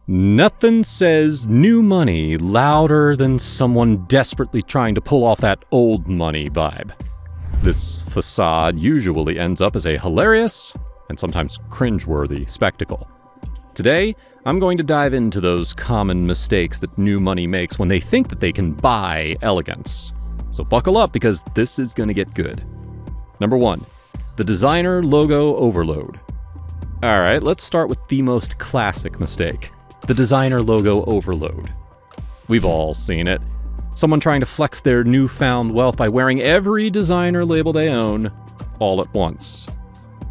Nothing says new money louder than someone desperately trying to pull off that old money vibe. This facade usually ends up as a hilarious and sometimes cringeworthy spectacle. Today, I'm going to dive into those common mistakes that new money makes when they think that they can buy elegance. So buckle up because this is going to get good. Number 1, the designer logo overload. Alright, let's start with the most classic mistake. The designer logo overload. We've all seen it. Someone trying to flex their newfound wealth by wearing every designer label they own all at once.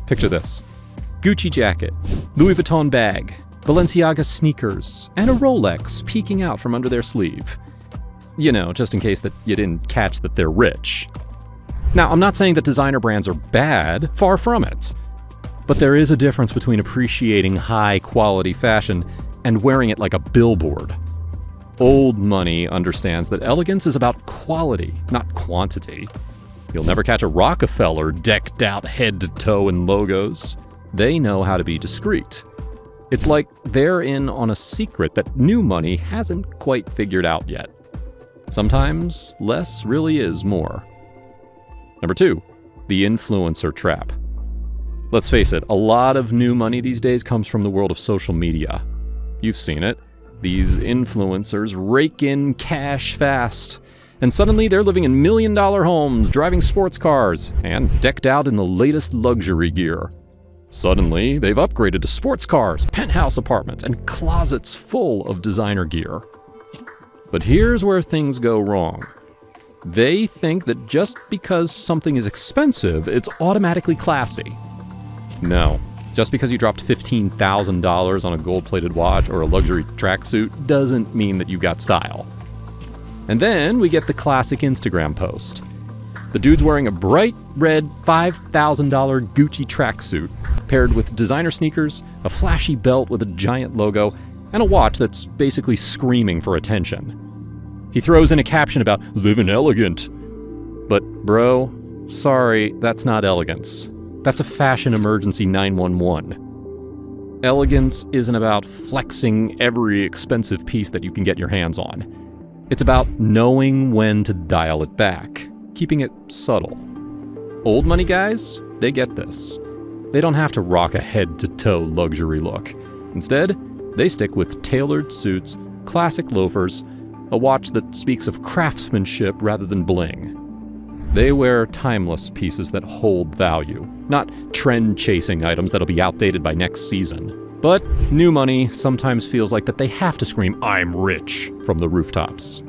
Picture this. Gucci jacket, Louis Vuitton bag, Balenciaga sneakers, and a Rolex peeking out from under their sleeve. You know, just in case that you didn't catch that they're rich. Now, I'm not saying that designer brands are bad, far from it. But there is a difference between appreciating high-quality fashion and wearing it like a billboard. Old money understands that elegance is about quality, not quantity. You'll never catch a Rockefeller decked out head to toe in logos. They know how to be discreet. It's like they're in on a secret that new money hasn't quite figured out yet. Sometimes less really is more. Number 2, the influencer trap. Let's face it, a lot of new money these days comes from the world of social media. You've seen it. These influencers rake in cash fast, and suddenly they're living in million-dollar homes, driving sports cars, and decked out in the latest luxury gear. Suddenly, they've upgraded to sports cars, penthouse apartments, and closets full of designer gear. But here's where things go wrong. They think that just because something is expensive, it's automatically classy. No. Just because you dropped $15,000 on a gold-plated watch or a luxury tracksuit doesn't mean that you got style. And then we get the classic Instagram post. The dude's wearing a bright red $5,000 Gucci tracksuit paired with designer sneakers, a flashy belt with a giant logo, and a watch that's basically screaming for attention. He throws in a caption about living elegant. But bro, sorry, that's not elegance. That's a fashion emergency 911. Elegance isn't about flexing every expensive piece that you can get your hands on. It's about knowing when to dial it back, keeping it subtle. Old money guys, they get this. They don't have to rock a head-to-toe luxury look. Instead, they stick with tailored suits, classic loafers, a watch that speaks of craftsmanship rather than bling. They wear timeless pieces that hold value, not trend-chasing items that'll be outdated by next season. But new money sometimes feels like that they have to scream, "I'm rich," from the rooftops.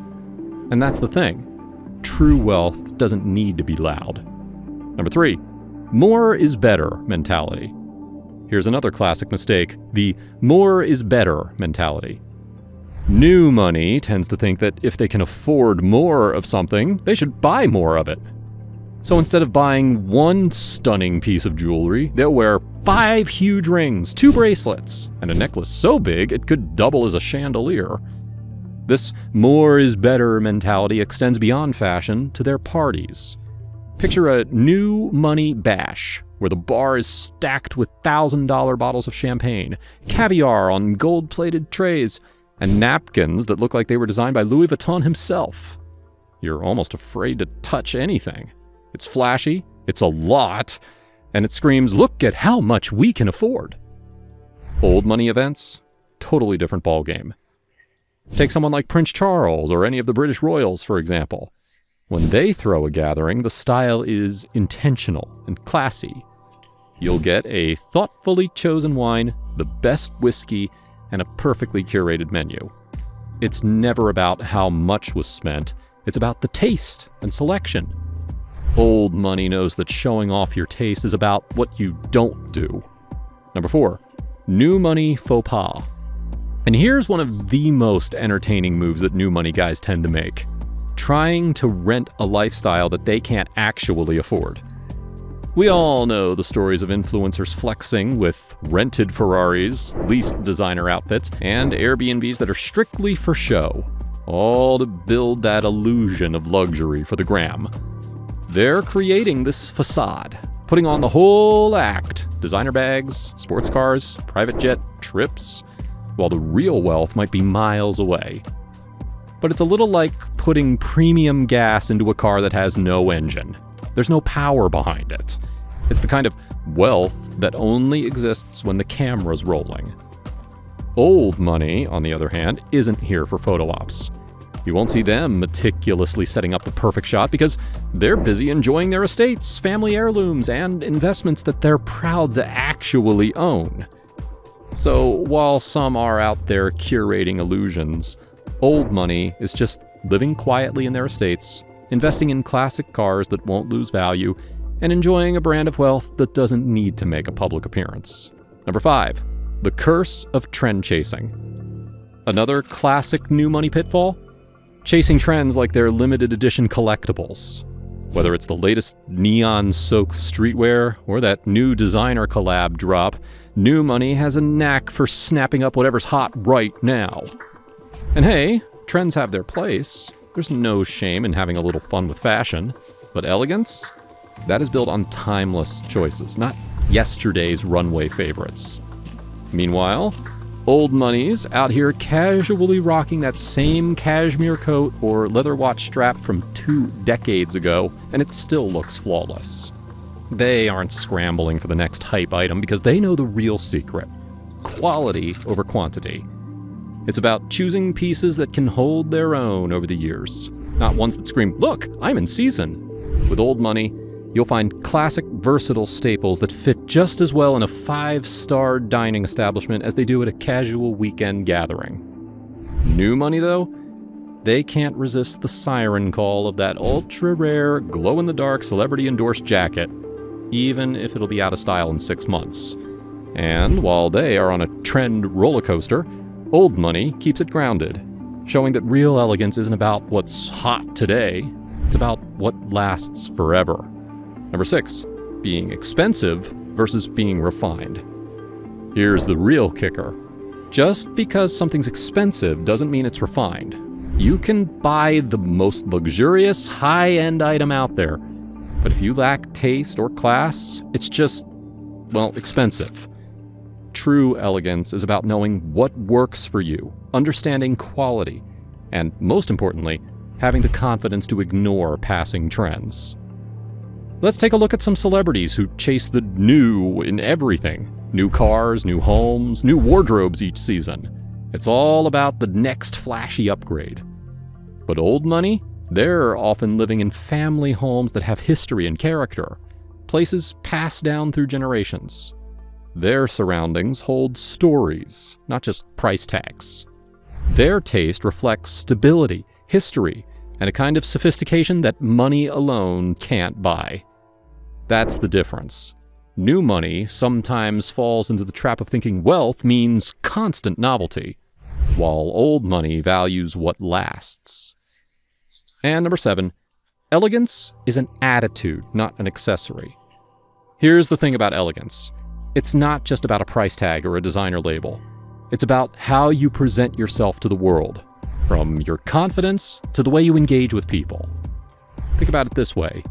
And that's the thing. True wealth doesn't need to be loud. Number 3, more is better mentality. Here's another classic mistake, the more is better mentality. New money tends to think that if they can afford more of something, they should buy more of it. So instead of buying one stunning piece of jewelry, they'll wear 5 huge rings, 2 bracelets, and a necklace so big it could double as a chandelier. This more is better mentality extends beyond fashion to their parties. Picture a new money bash, where the bar is stacked with $1,000 bottles of champagne, caviar on gold-plated trays, and napkins that look like they were designed by Louis Vuitton himself. You're almost afraid to touch anything. It's flashy, it's a lot, and it screams, look at how much we can afford. Old money events, totally different ballgame. Take someone like Prince Charles or any of the British royals, for example. When they throw a gathering, the style is intentional and classy. You'll get a thoughtfully chosen wine, the best whiskey, and a perfectly curated menu. It's never about how much was spent, it's about the taste and selection. Old money knows that showing off your taste is about what you don't do. Number 4, new money faux pas. And here's one of the most entertaining moves that new money guys tend to make. Trying to rent a lifestyle that they can't actually afford. We all know the stories of influencers flexing with rented Ferraris, leased designer outfits, and Airbnbs that are strictly for show, all to build that illusion of luxury for the gram. They're creating this facade, putting on the whole act. Designer bags, sports cars, private jet, trips. while the real wealth might be miles away. But it's a little like putting premium gas into a car that has no engine. There's no power behind it. It's the kind of wealth that only exists when the camera's rolling. Old money, on the other hand, isn't here for photo ops. You won't see them meticulously setting up the perfect shot because they're busy enjoying their estates, family heirlooms, and investments that they're proud to actually own. So while some are out there curating illusions, old money is just living quietly in their estates, investing in classic cars that won't lose value, and enjoying a brand of wealth that doesn't need to make a public appearance. Number 5, the curse of trend chasing. Another classic new money pitfall? Chasing trends like they're limited edition collectibles. Whether it's the latest neon-soaked streetwear or that new designer collab drop, new money has a knack for snapping up whatever's hot right now. And hey, trends have their place. There's no shame in having a little fun with fashion. But elegance? That is built on timeless choices, not yesterday's runway favorites. Meanwhile, old money's out here casually rocking that same cashmere coat or leather watch strap from 2 decades ago, and it still looks flawless. They aren't scrambling for the next hype item because they know the real secret: quality over quantity. It's about choosing pieces that can hold their own over the years, not ones that scream, "Look, I'm in season." With old money, you'll find classic, versatile staples that fit just as well in a 5-star dining establishment as they do at a casual weekend gathering. New money, though? They can't resist the siren call of that ultra-rare, glow-in-the-dark, celebrity-endorsed jacket, even if it'll be out of style in 6 months. And while they are on a trend roller coaster, old money keeps it grounded, showing that real elegance isn't about what's hot today, it's about what lasts forever. Number 6, being expensive versus being refined. Here's the real kicker. Just because something's expensive doesn't mean it's refined. You can buy the most luxurious, high-end item out there, but if you lack taste or class, it's just, well, expensive. True elegance is about knowing what works for you, understanding quality, and most importantly, having the confidence to ignore passing trends. Let's take a look at some celebrities who chase the new in everything. New cars, new homes, new wardrobes each season. It's all about the next flashy upgrade. But old money? They're often living in family homes that have history and character, places passed down through generations. Their surroundings hold stories, not just price tags. Their taste reflects stability, history, and a kind of sophistication that money alone can't buy. That's the difference. New money sometimes falls into the trap of thinking wealth means constant novelty, while old money values what lasts. And number 7, elegance is an attitude, not an accessory. Here's the thing about elegance. It's not just about a price tag or a designer label. It's about how you present yourself to the world, from your confidence to the way you engage with people. Think about it this way.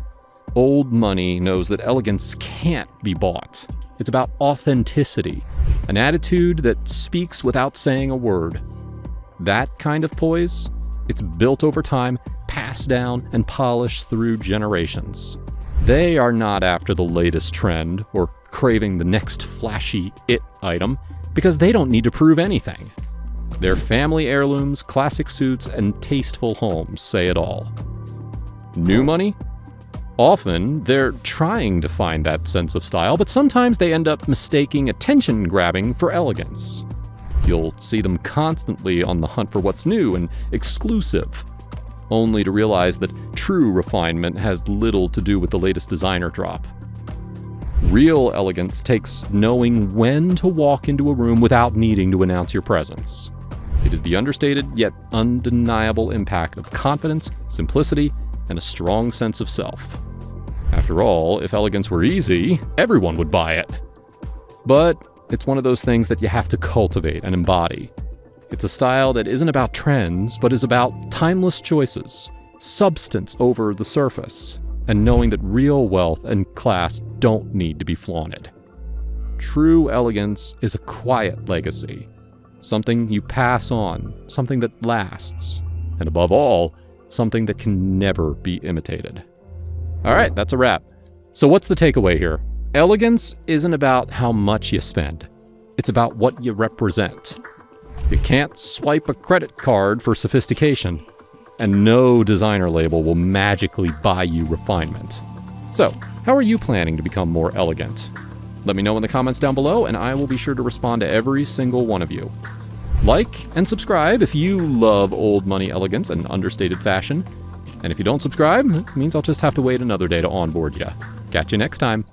Old money knows that elegance can't be bought. It's about authenticity, an attitude that speaks without saying a word. That kind of poise, it's built over time, passed down, and polished through generations. They are not after the latest trend or craving the next flashy it item because they don't need to prove anything. Their family heirlooms, classic suits, and tasteful homes say it all. New money? Often, they're trying to find that sense of style, but sometimes they end up mistaking attention-grabbing for elegance. You'll see them constantly on the hunt for what's new and exclusive, only to realize that true refinement has little to do with the latest designer drop. Real elegance takes knowing when to walk into a room without needing to announce your presence. It is the understated yet undeniable impact of confidence, simplicity, and a strong sense of self. After all, if elegance were easy, everyone would buy it. But it's one of those things that you have to cultivate and embody. It's a style that isn't about trends, but is about timeless choices, substance over the surface, and knowing that real wealth and class don't need to be flaunted. True elegance is a quiet legacy, something you pass on, something that lasts, and above all, something that can never be imitated. All right, that's a wrap. So what's the takeaway here? Elegance isn't about how much you spend. It's about what you represent. You can't swipe a credit card for sophistication, and no designer label will magically buy you refinement. So, how are you planning to become more elegant? Let me know in the comments down below, and I will be sure to respond to every single one of you. Like and subscribe if you love old money elegance and understated fashion. And if you don't subscribe, it means I'll just have to wait another day to onboard you. Catch you next time.